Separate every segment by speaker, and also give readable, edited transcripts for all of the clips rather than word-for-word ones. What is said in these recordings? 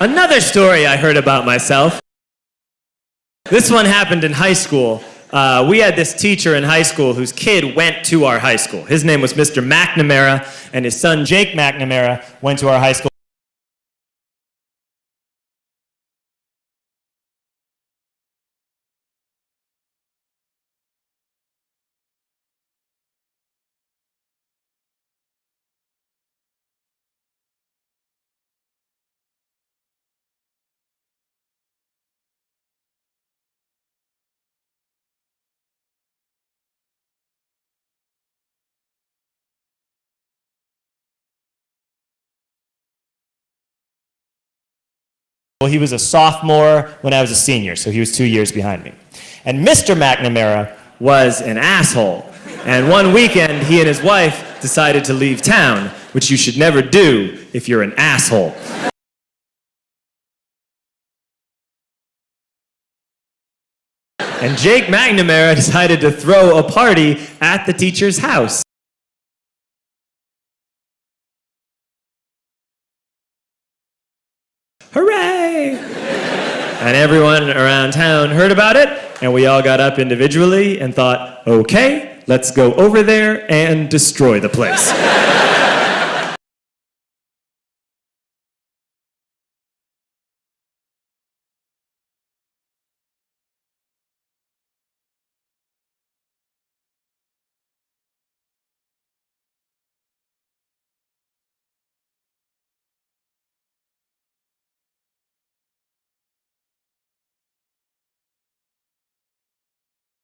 Speaker 1: Another story I heard about myself. This one happened in high school. We had this teacher in high school whose kid went to our high school. His name was Mr. McNamara, and his son Jake McNamara went to our high school. Well, he was a sophomore when I was a senior, so he was 2 years behind me. And Mr. McNamara was an asshole. And one weekend, he and his wife decided to leave town, which you should never do if you're an asshole. And Jake McNamara decided to throw a party at the teacher's house. Hooray! And everyone around town heard about it, and we all got up individually and thought, okay, let's go over there and destroy the place.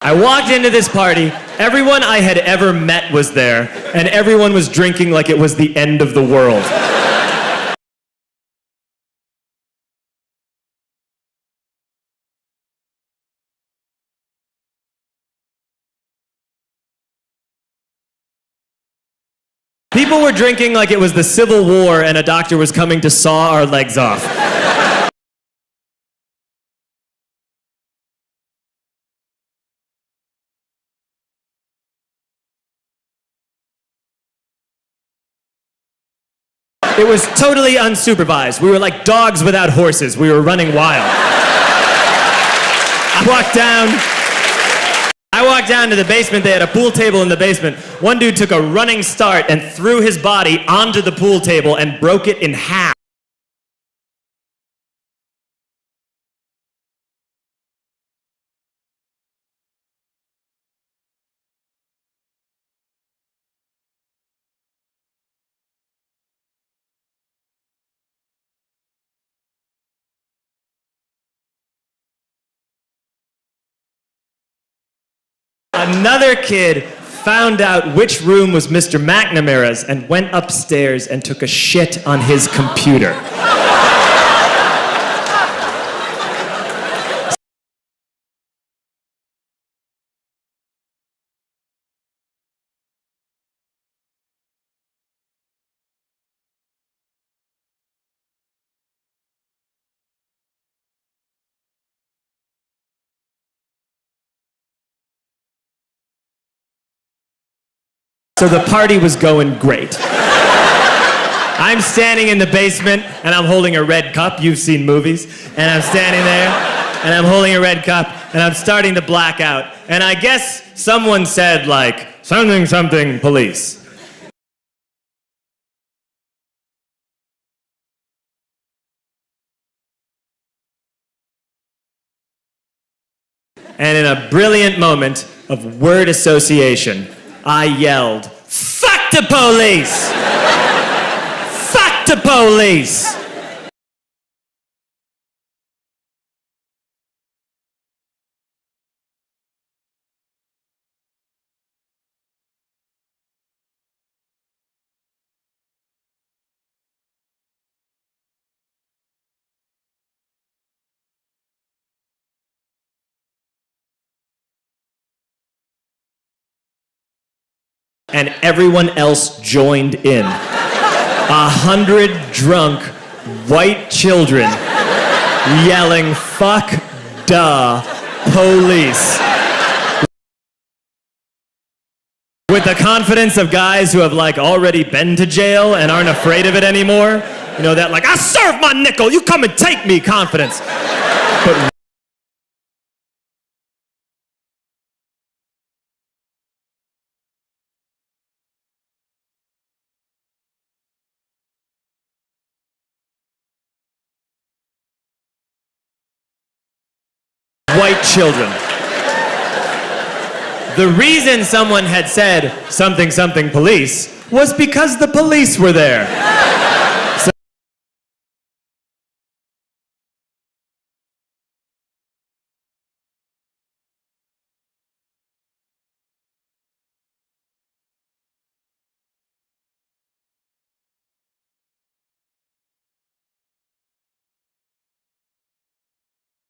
Speaker 1: I walked into this party, everyone I had ever met was there, and everyone was drinking like it was the end of the world. People were drinking like it was the Civil War and a doctor was coming to saw our legs off. It was totally unsupervised. We were like dogs without horses. We were running wild. I walked down to the basement. They had a pool table in the basement. One dude took a running start and threw his body onto the pool table and broke it in half. Another kid found out which room was Mr. McNamara's and went upstairs and took a shit on his computer. So the party was going great. I'm standing in the basement and I'm holding a red cup. You've seen movies. And I'm standing there and I'm holding a red cup and I'm starting to black out. And I guess someone said like, something, something, police. And in a brilliant moment of word association, I yelled, "Fuck the police! Fuck the police!" And everyone else joined in. 100 drunk white children yelling, "Fuck the police." With the confidence of guys who have like already been to jail and aren't afraid of it anymore, You know, that like, I serve my nickel, you come and take me confidence. But white children. The reason someone had said something something police was because the police were there.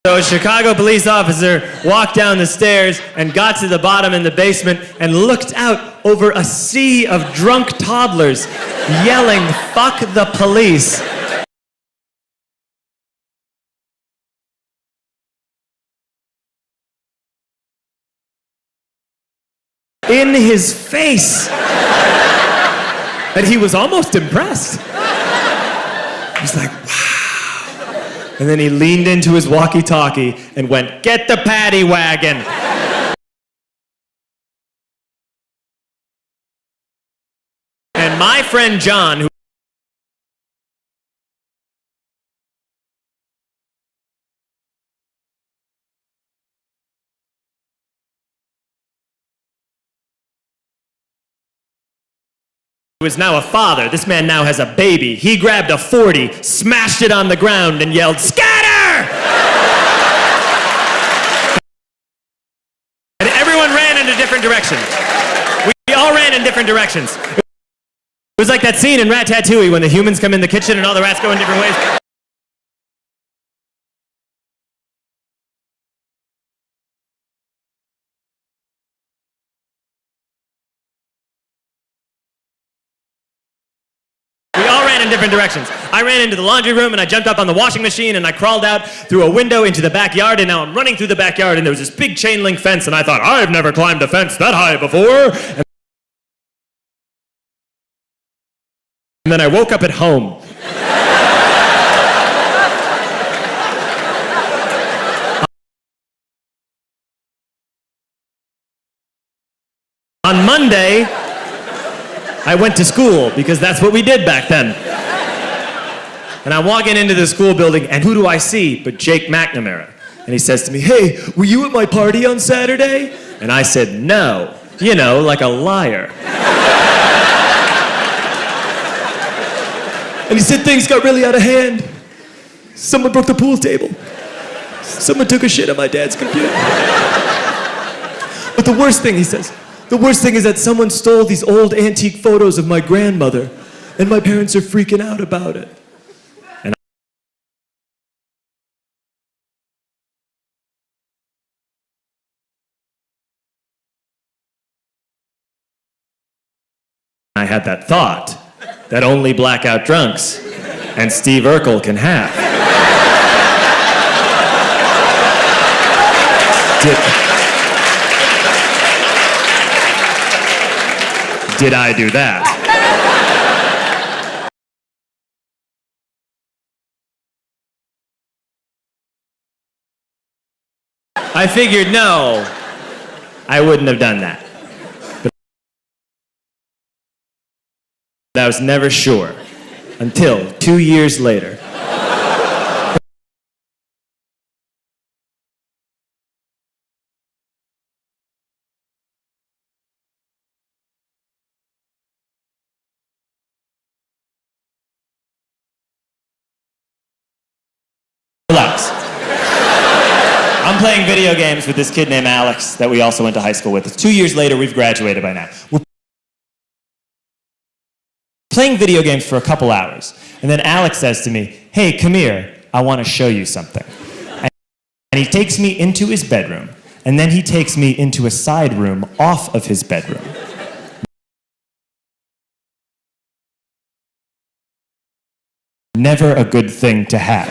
Speaker 1: So a Chicago police officer walked down the stairs and got to the bottom in the basement and looked out over a sea of drunk toddlers yelling, "Fuck the police." In his face. And he was almost impressed. He was like, wow. And then he leaned into his walkie-talkie and went, "Get the paddy wagon." And my friend John, who is now a father, this man now has a baby. He grabbed a 40, smashed it on the ground, and yelled, "Scatter!" And everyone ran in a different direction. We all ran in different directions. It was like that scene in Ratatouille when the humans come in the kitchen and all the rats go in different ways. In different directions. I ran into the laundry room and I jumped up on the washing machine and I crawled out through a window into the backyard, and now I'm running through the backyard and there was this big chain link fence and I thought, I've never climbed a fence that high before. And then I woke up at home. On Monday, I went to school because that's what we did back then. And I'm walking into the school building, and who do I see but Jake McNamara? And he says to me, "Hey, were you at my party on Saturday?" And I said, "No." You know, like a liar. And he said, "Things got really out of hand. Someone broke the pool table. Someone took a shit on my dad's computer. But the worst thing," he says, "the worst thing is that someone stole these old antique photos of my grandmother, and my parents are freaking out about it." I had that thought that only blackout drunks and Steve Urkel can have. Did I do that? I figured, no, I wouldn't have done that. But I was never sure until 2 years later. Relax. I'm playing video games with this kid named Alex that we also went to high school with. It's 2 years later, we've graduated by now. We're playing video games for a couple hours, and then Alex says to me, "Hey, come here, I want to show you something." And he takes me into his bedroom, and then he takes me into a side room off of his bedroom. Never a good thing to have.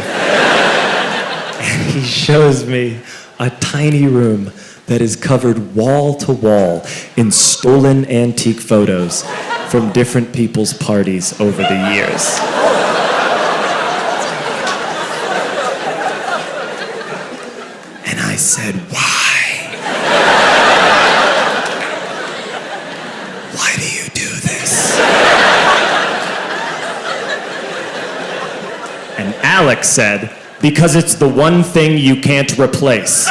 Speaker 1: And he shows me a tiny room that is covered wall to wall in stolen antique photos from different people's parties over the years. And Alex said, because it's the one thing you can't replace.